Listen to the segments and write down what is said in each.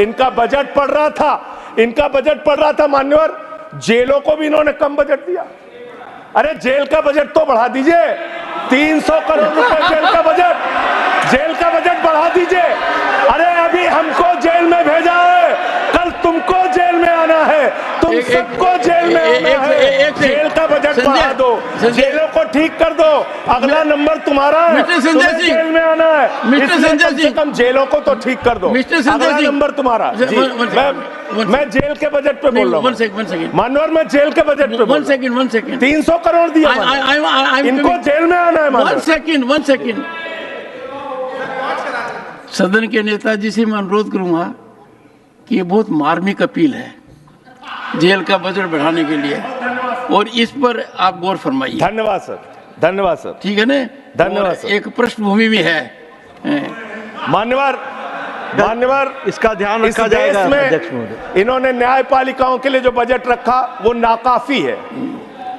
इनका बजट पढ़ रहा था मान्यवर, जेलों को भी इन्होंने कम बजट दिया। अरे जेल का बजट तो बढ़ा दीजिए, 300 करोड़ रुपए जेल का बजट बढ़ा दीजिए। अरे अभी हमको जेल में भेजा है, कल तुमको जेल में आना है, तुम सबको जेल में आना है। जेल का बजट बढ़ा दो, जेलों को ठीक कर दो, अगला नंबर तुम्हारा है, तुम्हें जेल में आना है, इसलिए कम से कम जेलों को तो ठीक कर दो, अगला नंबर तुम्हारा। मैं जेल के बजट पे बोल रहा हूँ मानवर, मैं जेल के बजट पे बोल रहा हूँ। 300 करोड़ दिया, इनको जेल में आना है। वन सेकंड सदन के नेताजी से मैं अनुरोध करूंगा कि ये बहुत मार्मिक अपील है जेल का बजट बढ़ाने के लिए, और इस पर आप गौर फरमाइए। धन्यवाद सर। ठीक है ना, धन्यवाद सर। एक पृष्ठभूमि भी है मान्यवर, इसका ध्यान रखा जाएगा। में इन्होंने न्यायपालिकाओं के लिए जो बजट रखा वो नाकाफी है।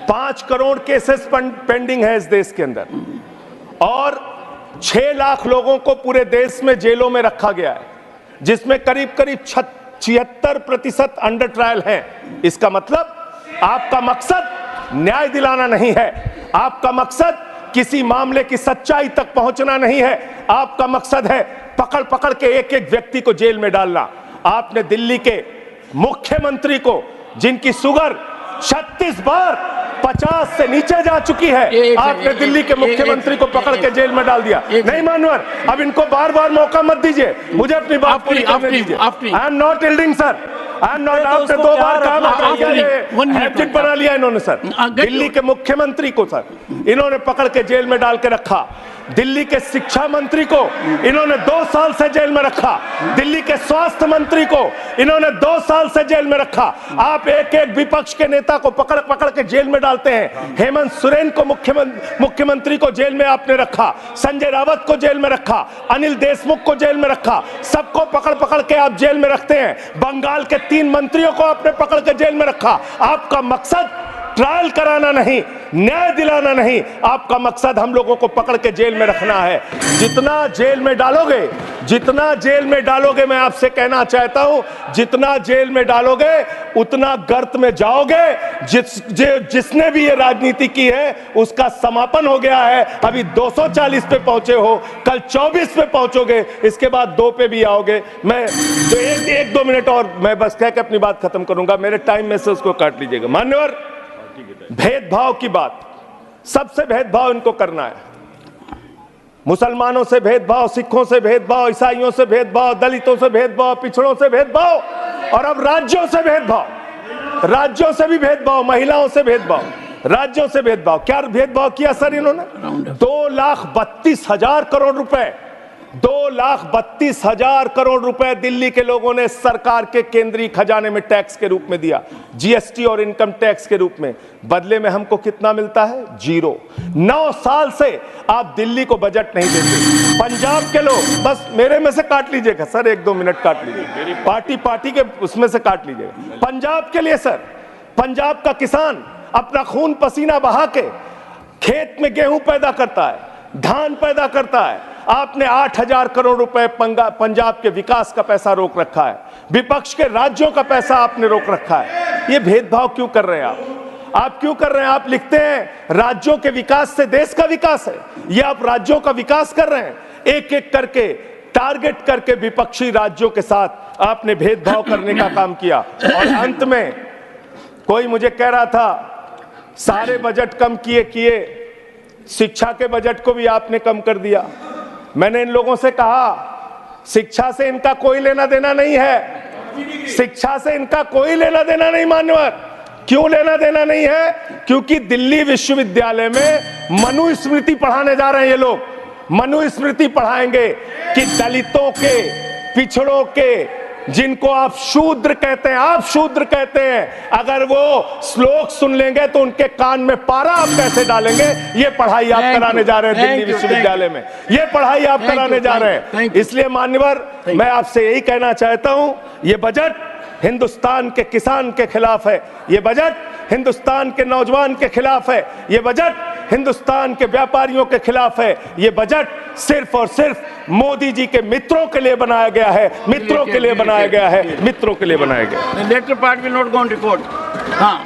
5 करोड़ केसेस पेंडिंग है इस देश के अंदर, और 6 लाख लोगों को पूरे देश में जेलों में रखा गया है, जिसमें करीब 76% अंडर ट्रायल है। इसका मतलब आपका मकसद न्याय दिलाना नहीं है, आपका मकसद किसी मामले की सच्चाई तक पहुंचना नहीं है, आपका मकसद है पकड़ पकड़ के एक एक व्यक्ति को जेल में डालना। आपने दिल्ली के मुख्यमंत्री को, जिनकी शुगर 36 बार 50 से नीचे जा चुकी है, आपने दिल्ली के मुख्यमंत्री को पकड़ के जेल में डाल दिया। नहीं मानवर, अब इनको बार बार मौका मत दीजिए, मुझे अपनी बात पूरी करने दीजिए। I am not yielding sir, I am not. आपने 2 बार हैबिट बना लिया इन्होंने सर। दिल्ली के मुख्यमंत्री को सर इन्होंने पकड़ के जेल में डाल के रखा, दिल्ली के शिक्षा मंत्री को इन्होंने 2 साल से जेल में रखा, दिल्ली के स्वास्थ्य मंत्री को इन्होंने 2 साल से जेल में रखा। आप एक एक विपक्ष के नेता को पकड़ पकड़ के जेल में डालते हैं। हेमंत सोरेन को मुख्यमंत्री को जेल में आपने रखा, संजय रावत को जेल में रखा, अनिल देशमुख को जेल में रखा, सबको पकड़ पकड़ के आप जेल में रखते हैं। बंगाल के 3 मंत्रियों को आपने पकड़ के जेल में रखा। आपका मकसद ट्रायल कराना नहीं, न्याय दिलाना नहीं, आपका मकसद हम लोगों को पकड़ के जेल में रखना है। जितना जेल में डालोगे, मैं आपसे कहना चाहता हूं, जितना जेल में डालोगे उतना गर्त में जाओगे। जिसने भी ये राजनीति की है उसका समापन हो गया है। अभी 240 पे पहुंचे हो, कल 24 पे पहुंचोगे, इसके बाद 2 पे भी आओगे। मैं तो 1-2 मिनट और मैं बस कह के अपनी बात खत्म करूंगा, मेरे टाइम में से उसको काट लीजिएगा। मान्यवर, भेदभाव की बात, सबसे भेदभाव इनको करना है। मुसलमानों से भेदभाव, सिखों से भेदभाव, ईसाइयों से भेदभाव, दलितों से भेदभाव, पिछड़ों से भेदभाव, और अब राज्यों से भेदभाव, राज्यों से भी भेदभाव, महिलाओं से भेदभाव, राज्यों से भेदभाव। क्या भेदभाव किया सर इन्होंने? 2,32,000 करोड़ रुपए, 2,32,000 करोड़ रुपए दिल्ली के लोगों ने सरकार के केंद्रीय खजाने में टैक्स के रूप में दिया, जीएसटी और इनकम टैक्स के रूप में। बदले में हमको कितना मिलता है? 0। 9 साल से आप दिल्ली को बजट नहीं देते। पंजाब के लोग, बस मेरे में से काट लीजिएगा सर, 1-2 मिनट काट लीजिए, पार्टी के उसमें से काट लीजिएगा। पंजाब के लिए सर, पंजाब का किसान अपना खून पसीना बहा के खेत में गेहूं पैदा करता है, धान पैदा करता है। आपने 8,000 करोड़ रुपए पंजाब के विकास का पैसा रोक रखा है, विपक्ष के राज्यों का पैसा आपने रोक रखा है। ये भेदभाव क्यों कर रहे हैं आप क्यों कर रहे हैं? आप लिखते हैं राज्यों के विकास से देश का विकास है, ये आप राज्यों का विकास कर रहे हैं। एक एक करके टारगेट करके विपक्षी राज्यों के साथ आपने भेदभाव करने का काम किया। और अंत में कोई मुझे कह रहा था सारे बजट कम किए, शिक्षा के बजट को भी आपने कम कर दिया। मैंने इन लोगों से कहा शिक्षा से इनका कोई लेना देना नहीं है, शिक्षा से इनका कोई लेना देना नहीं। मान्यवर, क्यों लेना देना नहीं है? क्योंकि दिल्ली विश्वविद्यालय में मनुस्मृति पढ़ाने जा रहे हैं ये लोग। मनुस्मृति पढ़ाएंगे कि दलितों के, पिछड़ों के, जिनको आप शूद्र कहते हैं, अगर वो श्लोक सुन लेंगे तो उनके कान में पारा आप कैसे डालेंगे? ये पढ़ाई आप कराने जा रहे हैं दिल्ली विश्वविद्यालय में, ये पढ़ाई आप कराने जा रहे हैं। इसलिए मान्यवर, मैं आपसे यही कहना चाहता हूं, ये बजट हिंदुस्तान के किसान के खिलाफ है, ये बजट हिंदुस्तान के नौजवान के खिलाफ है, ये बजट हिंदुस्तान के व्यापारियों के खिलाफ है। ये बजट सिर्फ और सिर्फ मोदी जी के मित्रों के लिए बनाया गया है, मित्रों के लिए बनाया गया है, मित्रों के लिए बनाया गया है। The later part will not go on record. हाँ